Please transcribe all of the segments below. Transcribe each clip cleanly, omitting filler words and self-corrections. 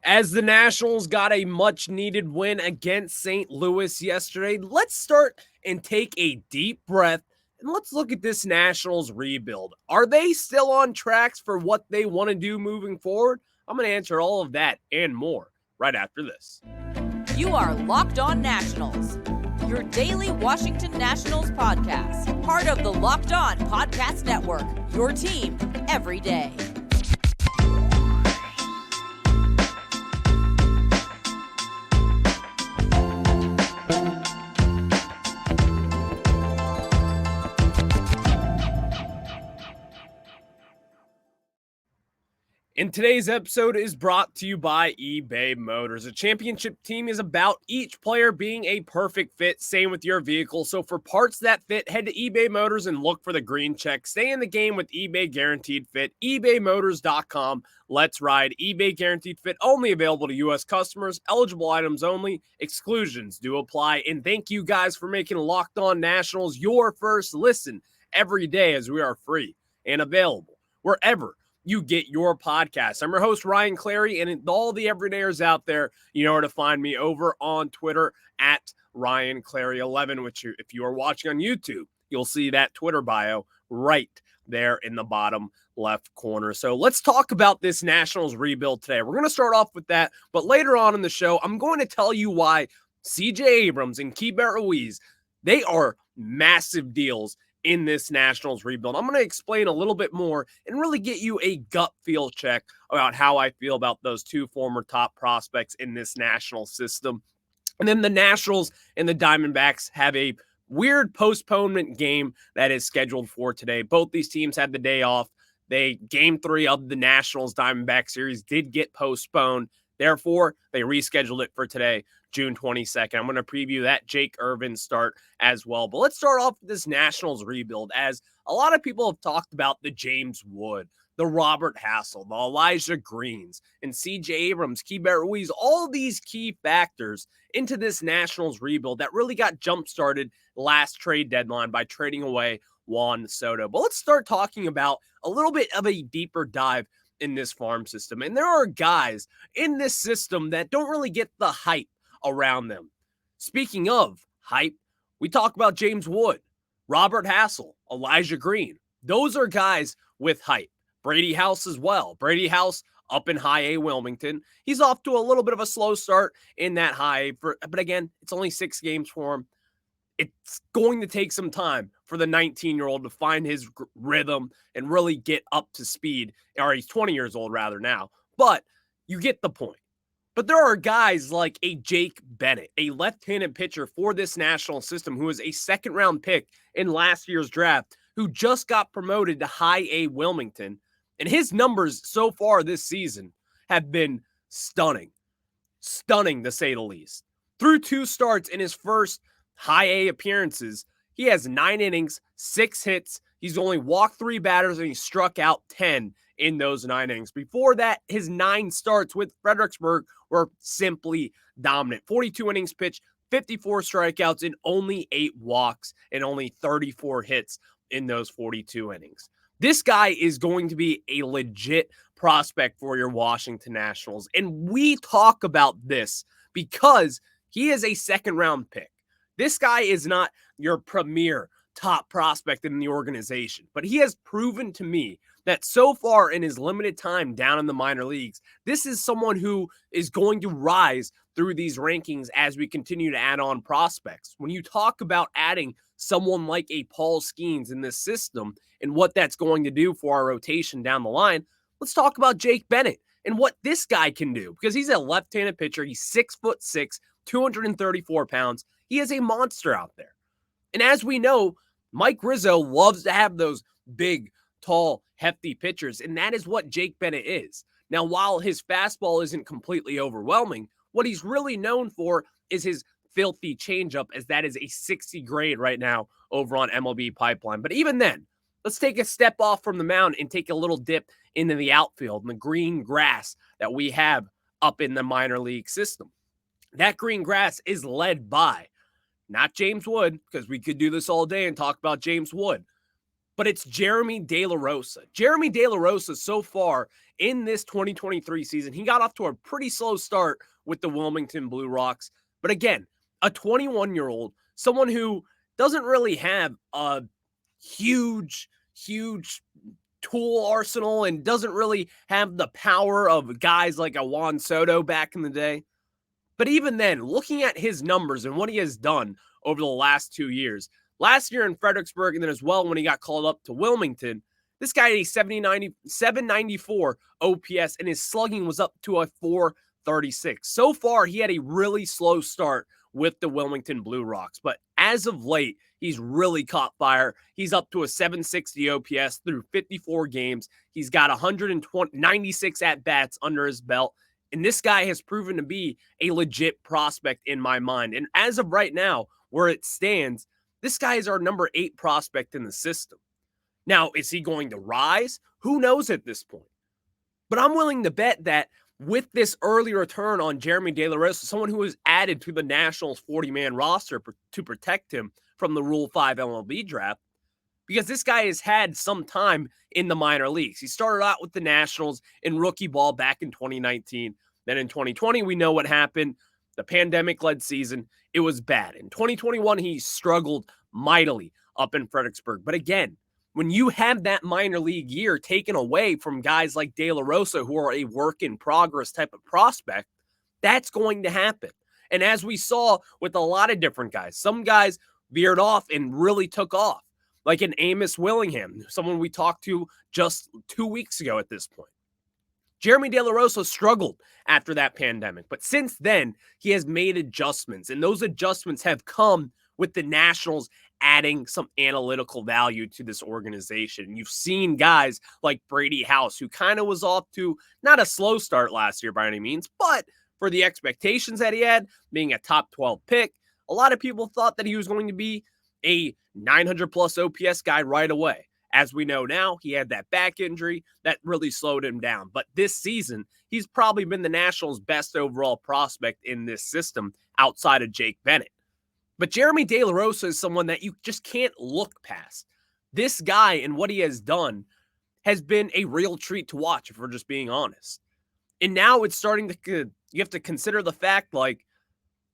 As the Nationals got a much-needed win against St. Louis yesterday, let's start and take a deep breath and let's look at this Nationals rebuild. Are they still on tracks for what they want to do moving forward? I'm going to answer all of that and more right after this. You are Locked On Nationals, your daily Washington Nationals podcast, part of the Locked On Podcast Network, your team every day. And today's episode is brought to you by eBay Motors. A championship team is about each player being a perfect fit. Same with your vehicle. So for parts that fit, head to eBay Motors and look for the green check. Stay in the game with eBay Guaranteed Fit. ebaymotors.com. Let's ride. eBay Guaranteed Fit only available to U.S. customers. Eligible items only. Exclusions do apply. And thank you guys for making Locked On Nationals your first listen every day, as we are free and available wherever you get your podcast. I'm your host, Ryan Clary, and all the everydayers out there, you know where to find me over on Twitter at Ryan Clary11, which if you are watching on YouTube, you'll see that Twitter bio right there in the bottom left corner. So let's talk about this Nationals rebuild today. We're going to start off with that, but later on in the show, I'm going to tell you why CJ Abrams and Keibert Ruiz, they are massive deals in this Nationals rebuild. I'm going to explain a little bit more and really get you a gut feel check about how I feel about those two former top prospects in this national system. And then the Nationals and the Diamondbacks have a weird postponement game that is scheduled for today. Both these teams had the day off. Game 3 of the Nationals Diamondback series did get postponed. Therefore, they rescheduled it for today, June 22nd. I'm going to preview that Jake Irvin start as well. But let's start off with this Nationals rebuild, as a lot of people have talked about the James Wood, the Robert Hassel, the Elijah Greens, and CJ Abrams, Keibert Ruiz, all these key factors into this Nationals rebuild that really got jump-started last trade deadline by trading away Juan Soto. But let's start talking about a little bit of a deeper dive in this farm system. And there are guys in this system that don't really get the hype around them. Speaking of hype, we talk about James Wood, Robert Hassel, Elijah Green. Those are guys with hype. Brady House as well. Brady House up in high A Wilmington. He's off to a little bit of a slow start in that high A, but again, it's only 6 games for him. It's going to take some time for the 19-year-old to find his rhythm and really get up to speed. Or he's 20 years old rather now, but you get the point. But there are guys like a Jake Bennett, a left-handed pitcher for this national system who was a second-round pick in last year's draft, who just got promoted to high A Wilmington. And his numbers so far this season have been stunning. Stunning, to say the least. Through 2 starts in his first high A appearances, he has 9 innings, 6 hits. He's only walked 3 batters, and he struck out 10 in those 9 innings. Before that, his 9 starts with Fredericksburg were simply dominant. 42 innings pitched, 54 strikeouts, and only 8 walks, and only 34 hits in those 42 innings. This guy is going to be a legit prospect for your Washington Nationals. And we talk about this because he is a second-round pick. This guy is not your premier top prospect in the organization, but he has proven to me that so far in his limited time down in the minor leagues, this is someone who is going to rise through these rankings as we continue to add on prospects. When you talk about adding someone like a Paul Skeens in this system and what that's going to do for our rotation down the line, let's talk about Jake Bennett and what this guy can do, because he's a left-handed pitcher. He's 6'6", 234 pounds. He is a monster out there. And as we know, Mike Rizzo loves to have those big, tall, hefty pitchers, and that is what Jake Bennett is. Now, while his fastball isn't completely overwhelming, what he's really known for is his filthy changeup, as that is a 60 grade right now over on MLB Pipeline. But even then, let's take a step off from the mound and take a little dip into the outfield and the green grass that we have up in the minor league system. That green grass is led by not James Wood, because we could do this all day and talk about James Wood, but it's Jeremy De La Rosa. Jeremy De La Rosa, so far in this 2023 season, he got off to a pretty slow start with the Wilmington Blue Rocks. But again, a 21-year-old, someone who doesn't really have a huge tool arsenal and doesn't really have the power of guys like a Juan Soto back in the day. But even then, looking at his numbers and what he has done over the last 2 years, last year in Fredericksburg and then as well when he got called up to Wilmington, this guy had a 794 OPS and his slugging was up to a 436. So far, he had a really slow start with the Wilmington Blue Rocks, but as of late, he's really caught fire. He's up to a 760 OPS through 54 games. He's got 196 at-bats under his belt, and this guy has proven to be a legit prospect in my mind. And as of right now, where it stands, this guy is our number 8 prospect in the system. Now, is he going to rise? Who knows at this point? But I'm willing to bet that with this early return on Jeremy De La Rosa, someone who was added to the Nationals 40-man roster to protect him from the Rule 5 MLB draft, because this guy has had some time in the minor leagues. He started out with the Nationals in rookie ball back in 2019. Then in 2020, we know what happened. The pandemic-led season, it was bad. In 2021, he struggled mightily up in Fredericksburg. But again, when you have that minor league year taken away from guys like De La Rosa, who are a work-in-progress type of prospect, that's going to happen. And as we saw with a lot of different guys, some guys veered off and really took off, like an Amos Willingham, someone we talked to just 2 weeks ago at this point. Jeremy De La Rosa struggled after that pandemic, but since then, he has made adjustments, and those adjustments have come with the Nationals adding some analytical value to this organization. You've seen guys like Brady House, who kind of was off to not a slow start last year by any means, but for the expectations that he had, being a top 12 pick, a lot of people thought that he was going to be a 900-plus OPS guy right away. As we know now, he had that back injury that really slowed him down. But this season, he's probably been the Nationals' best overall prospect in this system outside of Jake Bennett. But Jeremy De La Rosa is someone that you just can't look past. This guy and what he has done has been a real treat to watch, if we're just being honest. And now it's starting to, you have to consider the fact, like,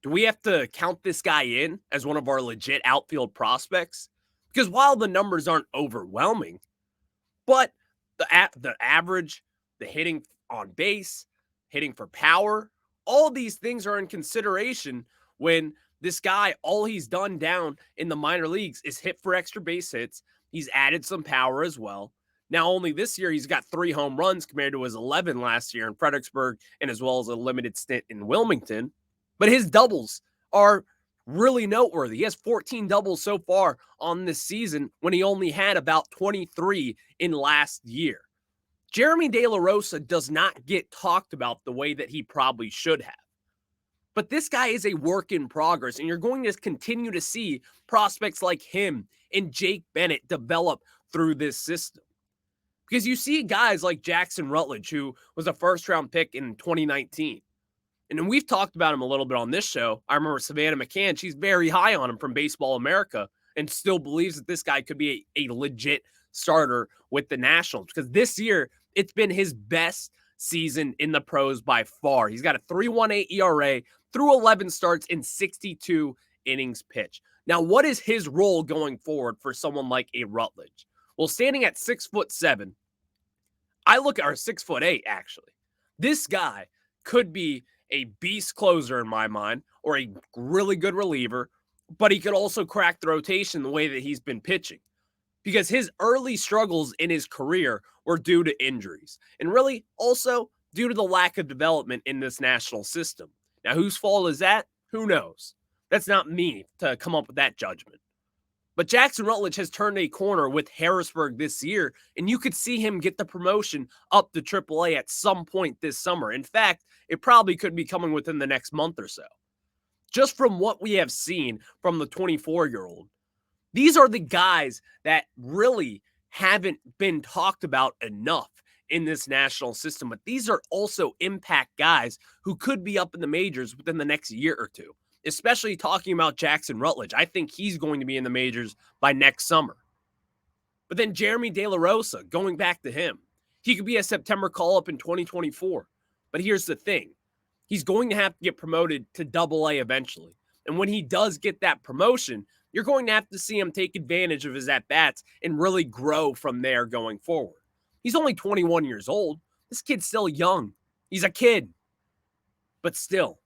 do we have to count this guy in as one of our legit outfield prospects? Because while the numbers aren't overwhelming, but the average, the hitting on base, hitting for power, all these things are in consideration when this guy, all he's done down in the minor leagues is hit for extra base hits. He's added some power as well. Now, only this year, he's got 3 home runs compared to his 11 last year in Fredericksburg and as well as a limited stint in Wilmington. But his doubles are really noteworthy. He has 14 doubles so far on this season when he only had about 23 in last year. Jeremy De La Rosa does not get talked about the way that he probably should have. But this guy is a work in progress, and you're going to continue to see prospects like him and Jake Bennett develop through this system. Because you see guys like Jackson Rutledge, who was a first-round pick in 2019. And then we've talked about him a little bit on this show. I remember Savannah McCann, she's very high on him from Baseball America and still believes that this guy could be a legit starter with the Nationals. Because this year, it's been his best season in the pros by far. He's got a 3.18 ERA through 11 starts in 62 innings pitched. Now, what is his role going forward for someone like a Rutledge? Well, standing at 6'7", I look at, or 6'8", actually. This guy could be a beast closer in my mind, or a really good reliever, but he could also crack the rotation the way that he's been pitching. Because his early struggles in his career were due to injuries, and really also due to the lack of development in this national system. Now, whose fault is that? Who knows? That's not me to come up with that judgment. But Jackson Rutledge has turned a corner with Harrisburg this year, and you could see him get the promotion up to AAA at some point this summer. In fact, it probably could be coming within the next month or so. Just from what we have seen from the 24-year-old, these are the guys that really haven't been talked about enough in this national system. But these are also impact guys who could be up in the majors within the next year or two. Especially talking about Jackson Rutledge. I think he's going to be in the majors by next summer. But then Jeremy De La Rosa, going back to him, he could be a September call-up in 2024. But here's the thing. He's going to have to get promoted to Double-A eventually. And when he does get that promotion, you're going to have to see him take advantage of his at-bats and really grow from there going forward. He's only 21 years old. This kid's still young. He's a kid. But still,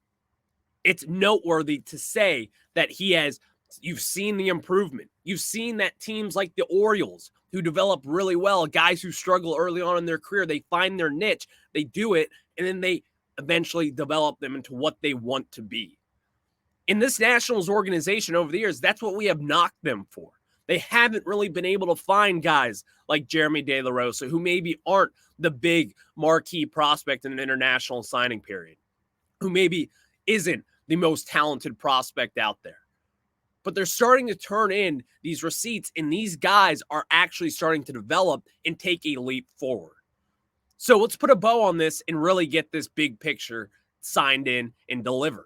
it's noteworthy to say that you've seen the improvement. You've seen that teams like the Orioles, who develop really well, guys who struggle early on in their career, they find their niche, they do it, and then they eventually develop them into what they want to be. In this Nationals organization over the years, that's what we have knocked them for. They haven't really been able to find guys like Jeremy De La Rosa, who maybe aren't the big marquee prospect in an international signing period, who maybe isn't the most talented prospect out there. But they're starting to turn in these receipts, and these guys are actually starting to develop and take a leap forward. So let's put a bow on this and really get this big picture signed in and delivered.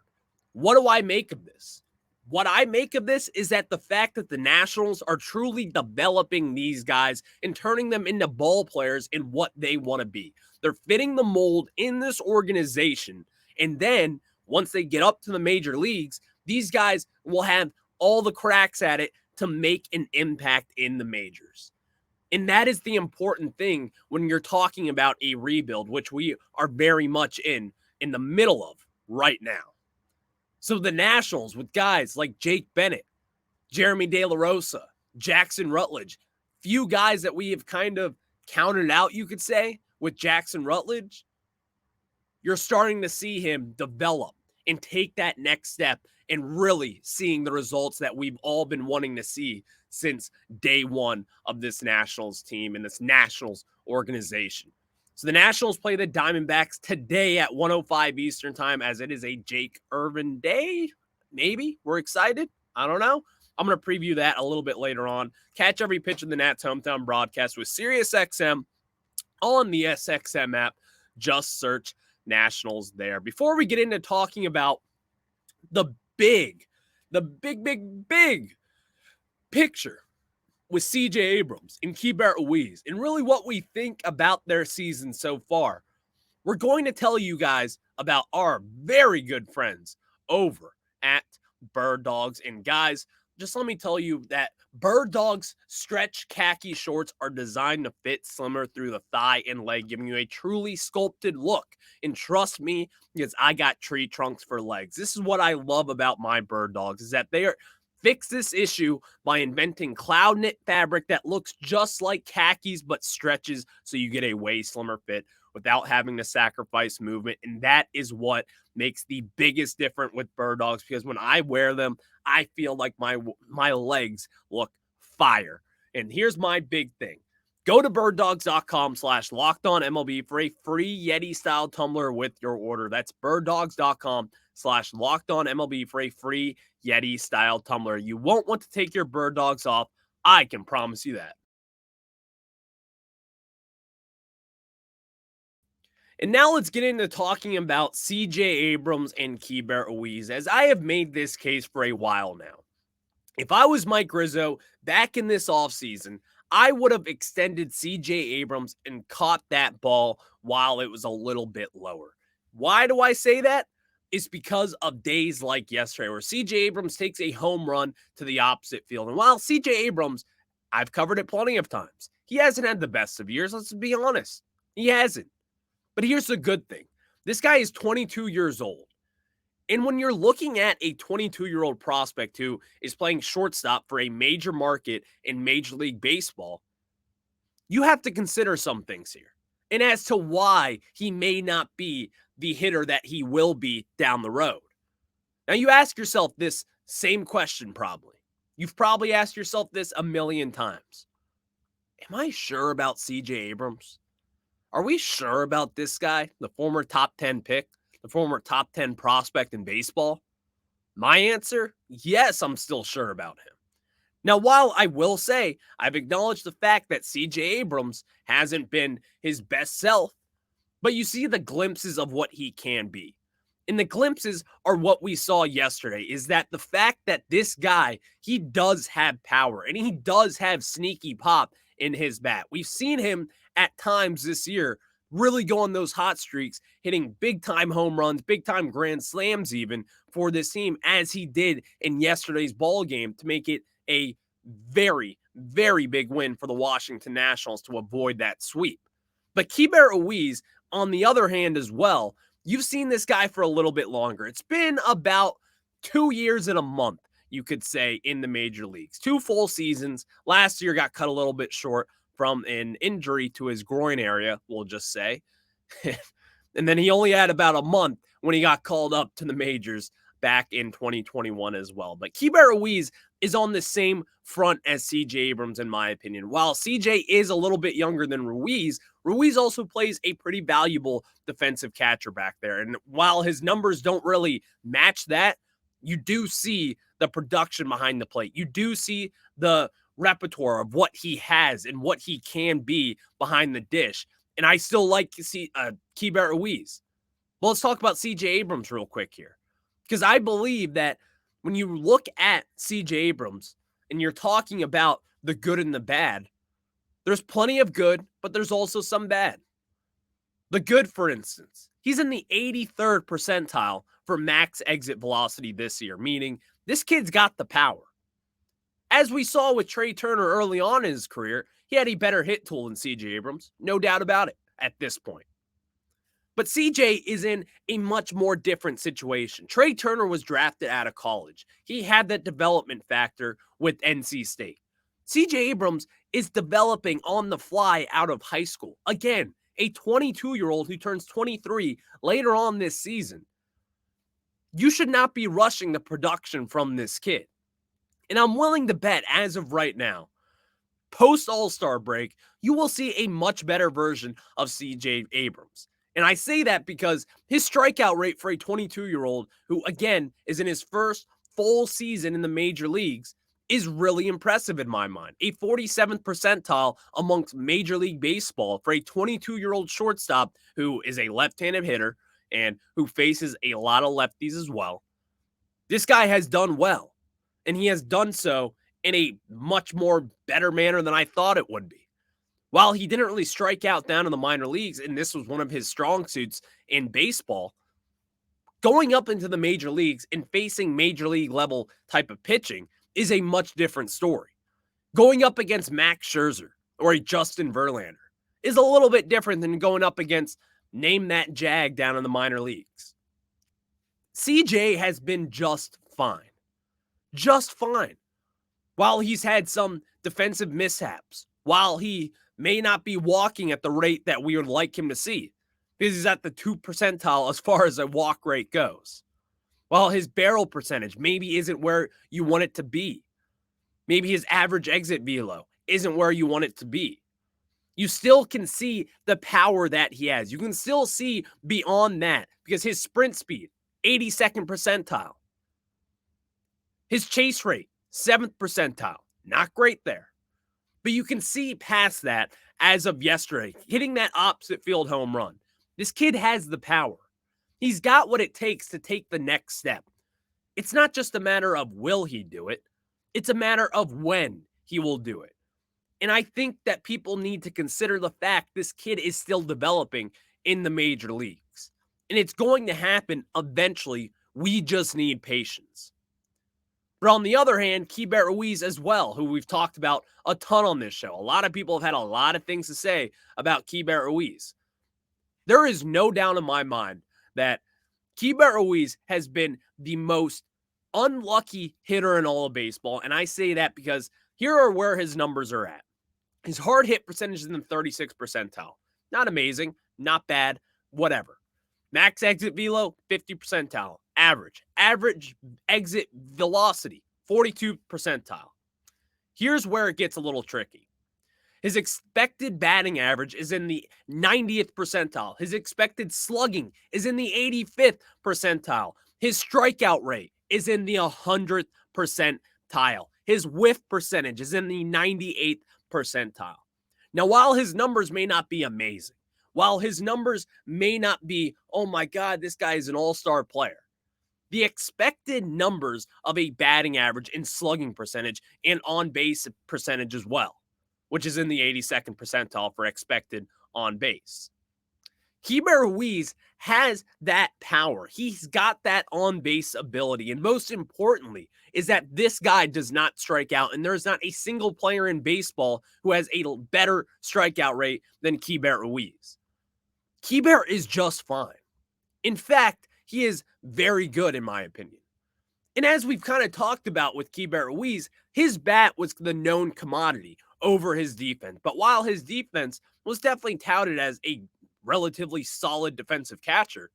What do I make of this? What I make of this is that the fact that the Nationals are truly developing these guys and turning them into ball players in what they want to be. They're fitting the mold in this organization. And then once they get up to the major leagues, these guys will have all the cracks at it to make an impact in the majors. And that is the important thing when you're talking about a rebuild, which we are very much in the middle of right now. So the Nationals with guys like Jake Bennett, Jeremy De La Rosa, Jackson Rutledge, few guys that we have kind of counted out, you could say, with Jackson Rutledge, you're starting to see him develop and take that next step and really seeing the results that we've all been wanting to see since day one of this Nationals team and this Nationals organization. So the Nationals play the Diamondbacks today at 1:05 Eastern time, as it is a Jake Irvin day. Maybe. We're excited. I don't know. I'm going to preview that a little bit later on. Catch every pitch of the Nats hometown broadcast with SiriusXM on the SXM app. Just search Nationals there. Before we get into talking about the big picture with CJ Abrams and Keibert Ruiz and really what we think about their season so far, we're going to tell you guys about our very good friends over at Birddogs. And guys, just let me tell you that Birddogs stretch khaki shorts are designed to fit slimmer through the thigh and leg, giving you a truly sculpted look. And trust me, because I got tree trunks for legs. This is what I love about my Birddogs, is that they fix this issue by inventing cloud knit fabric that looks just like khakis but stretches so you get a way slimmer fit without having to sacrifice movement. And that is what makes the biggest difference with Birddogs, because when I wear them, I feel like my legs look fire. And here's my big thing. Go to birddogs.com/lockedonmlb for a free Yeti-style tumbler with your order. That's birddogs.com/lockedonmlb for a free Yeti-style tumbler. You won't want to take your Birddogs off. I can promise you that. And now let's get into talking about CJ Abrams and Keibert Ruiz, as I have made this case for a while now. If I was Mike Rizzo back in this offseason, I would have extended CJ Abrams and caught that ball while it was a little bit lower. Why do I say that? It's because of days like yesterday where CJ Abrams takes a home run to the opposite field. And while CJ Abrams, I've covered it plenty of times, he hasn't had the best of years. Let's be honest. He hasn't. But here's the good thing. This guy is 22 years old. And when you're looking at a 22-year-old prospect who is playing shortstop for a major market in Major League Baseball, you have to consider some things here. And as to why he may not be the hitter that he will be down the road. Now, you ask yourself this same question probably. You've probably asked yourself this a million times. Am I sure about CJ Abrams? Are we sure about this guy, the former top 10 pick, the former top 10 prospect in baseball? My answer, yes, I'm still sure about him. Now, while I will say I've acknowledged the fact that CJ Abrams hasn't been his best self, but you see the glimpses of what he can be. And the glimpses are what we saw yesterday, is that the fact that this guy, he does have power and he does have sneaky pop, in his bat. We've seen him at times this year really go on those hot streaks, hitting big-time home runs, big-time grand slams even for this team, as he did in yesterday's ball game to make it a very, very big win for the Washington Nationals to avoid that sweep. But Keibert Ruiz, on the other hand as well, you've seen this guy for a little bit longer. It's been about 2 years and a month, you could say, in the major leagues. 2 full seasons. Last year got cut a little bit short from an injury to his groin area, we'll just say. And then he only had about a month when he got called up to the majors back in 2021 as well. But Keibert Ruiz is on the same front as CJ Abrams, in my opinion. While CJ is a little bit younger than Ruiz, Ruiz also plays a pretty valuable defensive catcher back there. And while his numbers don't really match that, you do see the production behind the plate. You do see the repertoire of what he has and what he can be behind the dish. And I still like to see Keibert Ruiz. Well, let's talk about CJ Abrams real quick here. Because I believe that when you look at CJ Abrams and you're talking about the good and the bad, there's plenty of good, but there's also some bad. The good, for instance, he's in the 83rd percentile for max exit velocity this year, meaning this kid's got the power. As we saw with Trey Turner early on in his career, he had a better hit tool than CJ Abrams, no doubt about it at this point. But CJ is in a much more different situation. Trey Turner was drafted out of college. He had that development factor with NC State. CJ Abrams is developing on the fly out of high school. Again, a 22-year-old who turns 23 later on this season. You should not be rushing the production from this kid. And I'm willing to bet, as of right now, post All-Star break, you will see a much better version of CJ Abrams. And I say that because his strikeout rate for a 22-year-old who, again, is in his first full season in the major leagues is really impressive in my mind. A 47th percentile amongst Major League Baseball for a 22-year-old shortstop who is a left-handed hitter and who faces a lot of lefties as well. This guy has done well, and he has done so in a much more better manner than I thought it would be. While he didn't really strike out down in the minor leagues, and this was one of his strong suits in baseball, going up into the major leagues and facing major league level type of pitching is a much different story. Going up against Max Scherzer or a Justin Verlander is a little bit different than going up against name that Jag down in the minor leagues. CJ has been just fine. Just fine. While he's had some defensive mishaps, while he may not be walking at the rate that we would like him to see, because he's at the 2 percentile as far as a walk rate goes. While his barrel percentage maybe isn't where you want it to be. Maybe his average exit velo isn't where you want it to be. You still can see the power that he has. You can still see beyond that because his sprint speed, 82nd percentile. His chase rate, 7th percentile. Not great there. But you can see past that as of yesterday, hitting that opposite field home run. This kid has the power. He's got what it takes to take the next step. It's not just a matter of will he do it. It's a matter of when he will do it. And I think that people need to consider the fact this kid is still developing in the major leagues. And it's going to happen eventually. We just need patience. But on the other hand, Keibert Ruiz as well, who we've talked about a ton on this show. A lot of people have had a lot of things to say about Keibert Ruiz. There is no doubt in my mind that Keibert Ruiz has been the most unlucky hitter in all of baseball. And I say that because here are where his numbers are at. His hard hit percentage is in the 36th percentile. Not amazing, not bad, whatever. Max exit velo, 50 percentile. Average exit velocity, 42 percentile. Here's where it gets a little tricky. His expected batting average is in the 90th percentile. His expected slugging is in the 85th percentile. His strikeout rate is in the 100th percentile. His whiff percentage is in the 98th percentile. Now, while his numbers may not be amazing, while his numbers may not be, oh my God, this guy is an all-star player, the expected numbers of a batting average and slugging percentage and on-base percentage as well, which is in the 82nd percentile for expected on base. Keibert Ruiz has that power. He's got that on-base ability. And most importantly is that this guy does not strike out. And there's not a single player in baseball who has a better strikeout rate than Keibert Ruiz. Keibert is just fine. In fact, he is very good in my opinion. And as we've kind of talked about with Keibert Ruiz, his bat was the known commodity over his defense. But while his defense was definitely touted as a relatively solid defensive catcher,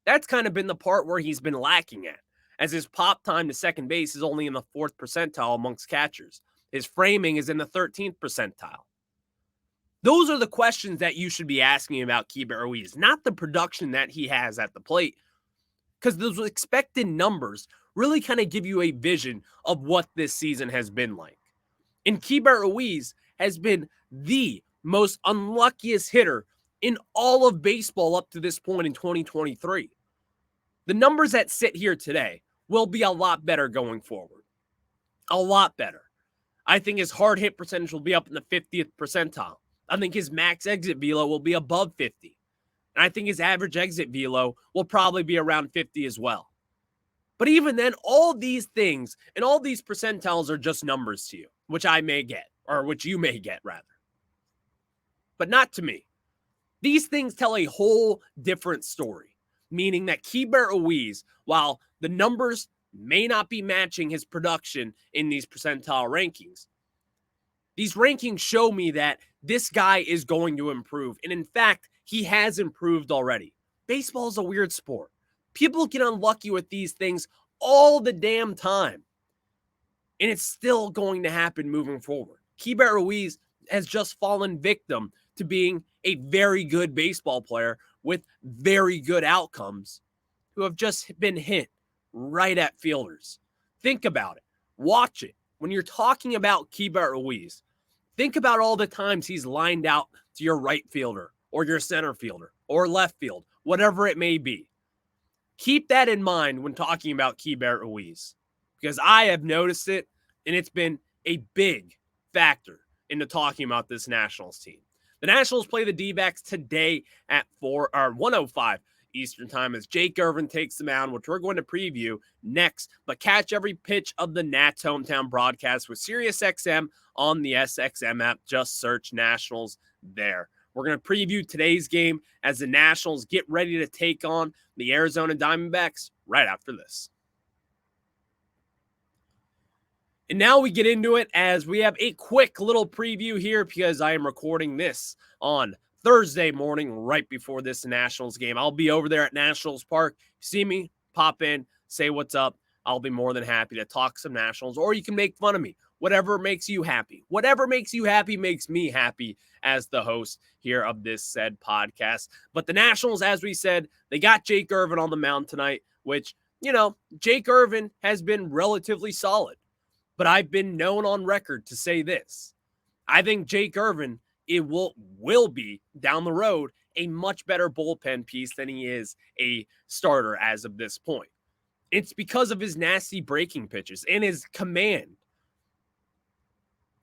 that's kind of been the part where he's been lacking at, as his pop time to second base is only in the 4th percentile amongst catchers. His framing is in the 13th percentile. Those are the questions that you should be asking about Keibert Ruiz, not the production that he has at the plate, because those expected numbers really kind of give you a vision of what this season has been like. And Keibert Ruiz has been the most unluckiest hitter in all of baseball up to this point in 2023. The numbers that sit here today will be a lot better going forward. A lot better. I think his hard hit percentage will be up in the 50th percentile. I think his max exit velo will be above 50. And I think his average exit velo will probably be around 50 as well. But even then, all these things and all these percentiles are just numbers to you, which I may get, or which you may get rather. But not to me. These things tell a whole different story, meaning that Keibert Ruiz, while the numbers may not be matching his production in these percentile rankings, these rankings show me that this guy is going to improve. And in fact, he has improved already. Baseball is a weird sport. People get unlucky with these things all the damn time. And it's still going to happen moving forward. Keibert Ruiz has just fallen victim to being a very good baseball player with very good outcomes who have just been hit right at fielders. Think about it. Watch it. When you're talking about Keibert Ruiz, think about all the times he's lined out to your right fielder or your center fielder or left field, whatever it may be. Keep that in mind when talking about Keibert Ruiz, because I have noticed it, and it's been a big factor into talking about this Nationals team. The Nationals play the D-backs today at 1:05 Eastern time as Jake Irvin takes the mound, which we're going to preview next. But catch every pitch of the Nats hometown broadcast with SiriusXM on the SXM app. Just search Nationals there. We're going to preview today's game as the Nationals get ready to take on the Arizona Diamondbacks right after this. And now we get into it as we have a quick little preview here because I am recording this on Thursday morning right before this Nationals game. I'll be over there at Nationals Park. See me, pop in, say what's up. I'll be more than happy to talk some Nationals, or you can make fun of me. Whatever makes you happy. Whatever makes you happy makes me happy as the host here of this said podcast. But the Nationals, as we said, they got Jake Irvin on the mound tonight, which, you know, Jake Irvin has been relatively solid. But I've been known on record to say this. I think Jake Irvin, it will be down the road a much better bullpen piece than he is a starter as of this point. It's because of his nasty breaking pitches and his command.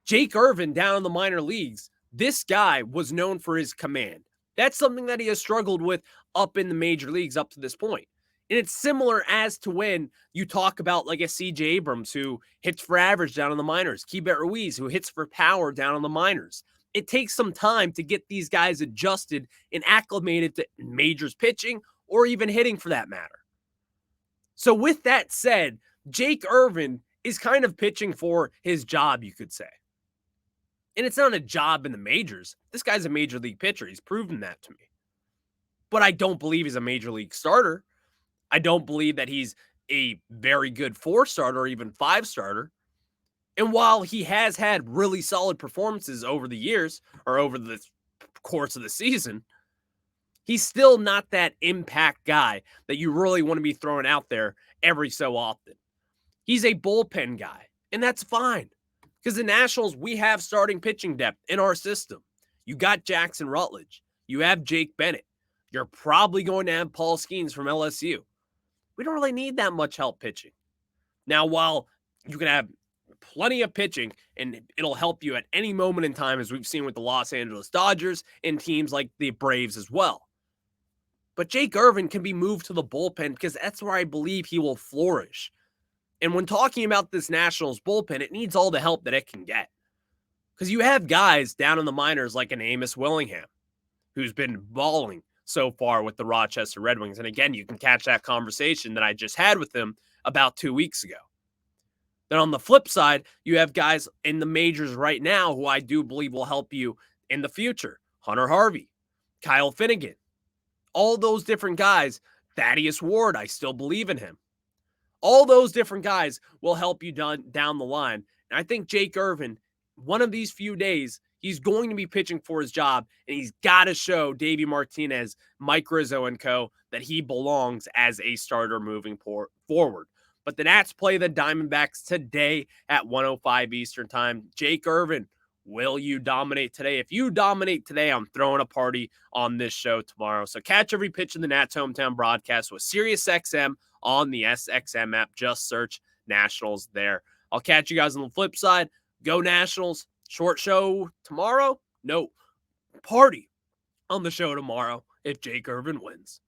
Jake Irvin down in the minor leagues, this guy was known for his command. That's something that he has struggled with up in the major leagues up to this point. And it's similar as to when you talk about like a CJ Abrams who hits for average down in the minors, Keibert Ruiz who hits for power down in the minors. It takes some time to get these guys adjusted and acclimated to majors pitching or even hitting for that matter. So with that said, Jake Irvin is kind of pitching for his job, you could say. And it's not a job in the majors. This guy's a major league pitcher. He's proven that to me. But I don't believe he's a major league starter. I don't believe that he's a very good 4-starter or even 5-starter. And while he has had really solid performances over the years or over the course of the season, he's still not that impact guy that you really want to be throwing out there every so often. He's a bullpen guy, and that's fine. Because the Nationals, we have starting pitching depth in our system. You got Jackson Rutledge. You have Jake Bennett. You're probably going to have Paul Skeens from LSU. We don't really need that much help pitching. Now, while you can have plenty of pitching, and it'll help you at any moment in time, as we've seen with the Los Angeles Dodgers and teams like the Braves as well. But Jake Irvin can be moved to the bullpen because that's where I believe he will flourish. And when talking about this Nationals bullpen, it needs all the help that it can get. Because you have guys down in the minors like an Amos Willingham, who's been balling so far with the Rochester Red Wings. And again, you can catch that conversation that I just had with him about 2 weeks ago. Then on the flip side, you have guys in the majors right now who I do believe will help you in the future. Hunter Harvey, Kyle Finnegan, all those different guys. Thaddeus Ward, I still believe in him. All those different guys will help you down the line. And I think Jake Irvin, one of these few days, he's going to be pitching for his job, and he's got to show Davey Martinez, Mike Rizzo, and co. that he belongs as a starter moving forward. But the Nats play the Diamondbacks today at 1:05 Eastern time. Jake Irvin, will you dominate today? If you dominate today, I'm throwing a party on this show tomorrow. So catch every pitch in the Nats hometown broadcast with SiriusXM on the SXM app. Just search Nationals there. I'll catch you guys on the flip side. Go Nationals. Short show tomorrow? No. Party on the show tomorrow if Jake Irvin wins.